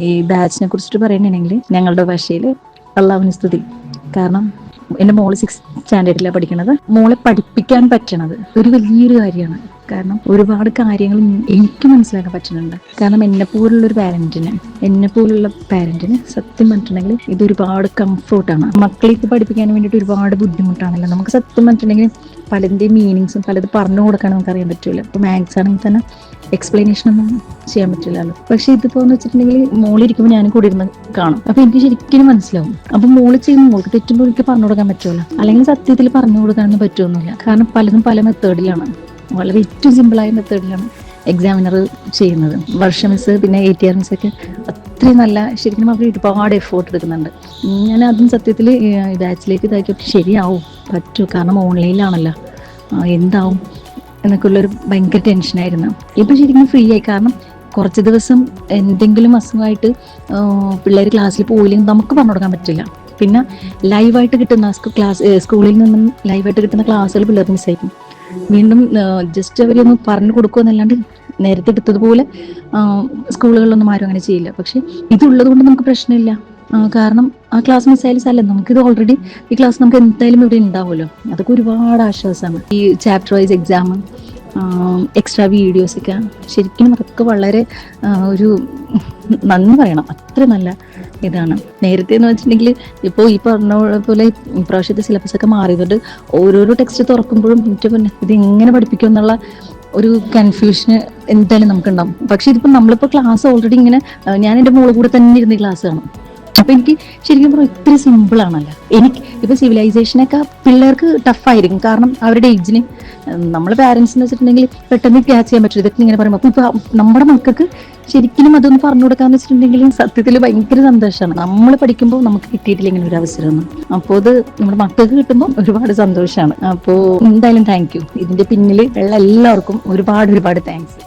ഈ ബാച്ചിനെ കുറിച്ചിട്ട് പറയുകയാണെങ്കിൽ ഞങ്ങളുടെ ഭാഷയിൽ അള്ളാഹുവിന് സ്തുതി. കാരണം എൻ്റെ മോള് 6th സ്റ്റാൻഡേർഡിലാണ് പഠിക്കുന്നത്. മോളെ പഠിപ്പിക്കാൻ പറ്റണത് ഒരു വലിയൊരു കാര്യമാണ്. കാരണം ഒരുപാട് കാര്യങ്ങൾ എനിക്ക് മനസ്സിലാക്കാൻ പറ്റുന്നുണ്ട്. കാരണം എന്നെ പോലുള്ള പാരന്റിന് സത്യം പറഞ്ഞിട്ടുണ്ടെങ്കിൽ ഇത് ഒരുപാട് കംഫർട്ടാണ്. മക്കളെ പഠിപ്പിക്കാൻ വേണ്ടിയിട്ട് ഒരുപാട് ബുദ്ധിമുട്ടാണല്ലോ. നമുക്ക് സത്യം പറഞ്ഞിട്ടുണ്ടെങ്കിൽ പലതിൻ്റെയും മീനിങ്സും പലത് പറഞ്ഞു കൊടുക്കാൻ നമുക്ക് അറിയാൻ പറ്റില്ല. ഇപ്പോൾ മാത്സ് ആണെങ്കിൽ തന്നെ എക്സ്പ്ലനേഷൻ ഒന്നും ചെയ്യാൻ പറ്റില്ലല്ലോ. പക്ഷെ ഇതിപ്പോ എന്ന് വെച്ചിട്ടുണ്ടെങ്കിൽ മോളിരിക്കുമ്പോൾ ഞാൻ കൂടി ഇരുന്ന് കാണും. അപ്പൊ എനിക്ക് ശരിക്കും മനസ്സിലാവും. അപ്പൊ മോള് ചെയ്യുമ്പോൾ മോൾക്ക് തെറ്റുമ്പോൾ എനിക്ക് പറഞ്ഞു കൊടുക്കാൻ പറ്റുമല്ലോ. അല്ലെങ്കിൽ സത്യത്തിൽ പറഞ്ഞു കൊടുക്കാനൊന്നും പറ്റുമൊന്നുമില്ല. കാരണം പലതും പല മെത്തേഡിലാണ്, വളരെ ഏറ്റവും സിമ്പിളായ മെത്തേഡിലാണ് എക്സാമിനർ ചെയ്യുന്നത്. വർഷ മിസ് പിന്നെ ATR മിസ് ഒക്കെ അത്രയും നല്ല, ശരിക്കും അവർ ഒരുപാട് എഫേർട്ട് എടുക്കുന്നുണ്ട്. ഞാൻ അതും സത്യത്തിൽ ബാച്ചിലേക്ക് ഇതാക്കിയിട്ട് ശരിയാവും പറ്റൂ, കാരണം ഓൺലൈനിലാണല്ലോ, എന്താവും എന്നൊക്കെ ഉള്ളൊരു ഭയങ്കര ടെൻഷനായിരുന്നു. ഇപ്പം ശരിക്കും ഫ്രീ ആയി. കാരണം കുറച്ച് ദിവസം എന്തെങ്കിലും അസുഖമായിട്ട് പിള്ളേർ ക്ലാസ്സിൽ പോയില്ലെങ്കിൽ നമുക്ക് പറഞ്ഞു കൊടുക്കാൻ പറ്റില്ല. പിന്നെ ലൈവായിട്ട് കിട്ടുന്ന സ്കൂളിൽ നിന്നും ലൈവായിട്ട് കിട്ടുന്ന ക്ലാസ്സുകൾ പിള്ളേർക്ക് മിസ്സായിരിക്കും. വീണ്ടും ജസ്റ്റ് അവരൊന്ന് പറഞ്ഞു കൊടുക്കുമെന്നല്ലാണ്ട് നേരത്തെ എടുത്തതുപോലെ സ്കൂളുകളിലൊന്നും ആരും അങ്ങനെ ചെയ്യില്ല. പക്ഷെ ഇതുള്ളത് കൊണ്ട് നമുക്ക് പ്രശ്നമില്ല. കാരണം ആ ക്ലാസ് മിസ്സായാലും സാരമില്ല, നമുക്കിത് ഓൾറെഡി ഈ ക്ലാസ് നമുക്ക് എന്തായാലും ഇവിടെ ഉണ്ടാവുമല്ലോ. അതൊക്കെ ഒരുപാട് ആശ്വാസമാണ്. ഈ ചാപ്റ്റർ വൈസ് എക്സാം, എക്സ്ട്രാ വീഡിയോസൊക്കെ ശരിക്കും അതൊക്കെ വളരെ ഒരു നന്ദി പറയണം. അത്ര നല്ല ഇതാണ്. നേരത്തെ എന്ന് വെച്ചിട്ടുണ്ടെങ്കിൽ ഇപ്പോൾ ഈ പറഞ്ഞ പോലെ ഇപ്രാവശ്യത്തെ സിലബസ് ഒക്കെ മാറിയതുകൊണ്ട് ഓരോരോ ടെക്സ്റ്റ് തുറക്കുമ്പോഴും ഇത് എങ്ങനെ പഠിപ്പിക്കും എന്നുള്ള ഒരു കൺഫ്യൂഷൻ എന്തായാലും നമുക്കുണ്ടാവും. പക്ഷെ ഇതിപ്പോൾ നമ്മളിപ്പോൾ ക്ലാസ് ഓൾറെഡി ഇങ്ങനെ, ഞാൻ എൻ്റെ മോളെ കൂടെ തന്നെ ഇരുന്ന് ക്ലാസ് കാണും. അപ്പൊ എനിക്ക് ശരിക്കും പറഞ്ഞാൽ ഇത്ര സിമ്പിൾ ആണല്ലോ. എനിക്ക് ഇപ്പൊ സിവിലൈസേഷനൊക്കെ പിള്ളേർക്ക് ടഫായിരിക്കും. കാരണം അവരുടെ ഏജിന് നമ്മളെ പാരന്റ്സ് എന്ന് വെച്ചിട്ടുണ്ടെങ്കിൽ പെട്ടെന്ന് ക്യാച്ച് ചെയ്യാൻ പറ്റും ഇതൊക്കെ ഇങ്ങനെ പറയുമ്പോൾ. അപ്പൊ ഇപ്പൊ നമ്മുടെ മക്കൾക്ക് ശരിക്കും അതൊന്ന് പറഞ്ഞു കൊടുക്കാന്ന് വെച്ചിട്ടുണ്ടെങ്കിൽ സത്യത്തിൽ ഭയങ്കര സന്തോഷമാണ്. നമ്മൾ പഠിക്കുമ്പോൾ നമുക്ക് കിട്ടിയിട്ടില്ല ഇങ്ങനെ ഒരു അവസരം. അപ്പോൾ അത് നമ്മുടെ മക്കൾക്ക് കിട്ടുമ്പോൾ ഒരുപാട് സന്തോഷമാണ്. അപ്പോൾ എന്തായാലും താങ്ക് യു. ഇതിന്റെ പിന്നിൽ ഉള്ള എല്ലാവർക്കും ഒരുപാട് താങ്ക്സ്.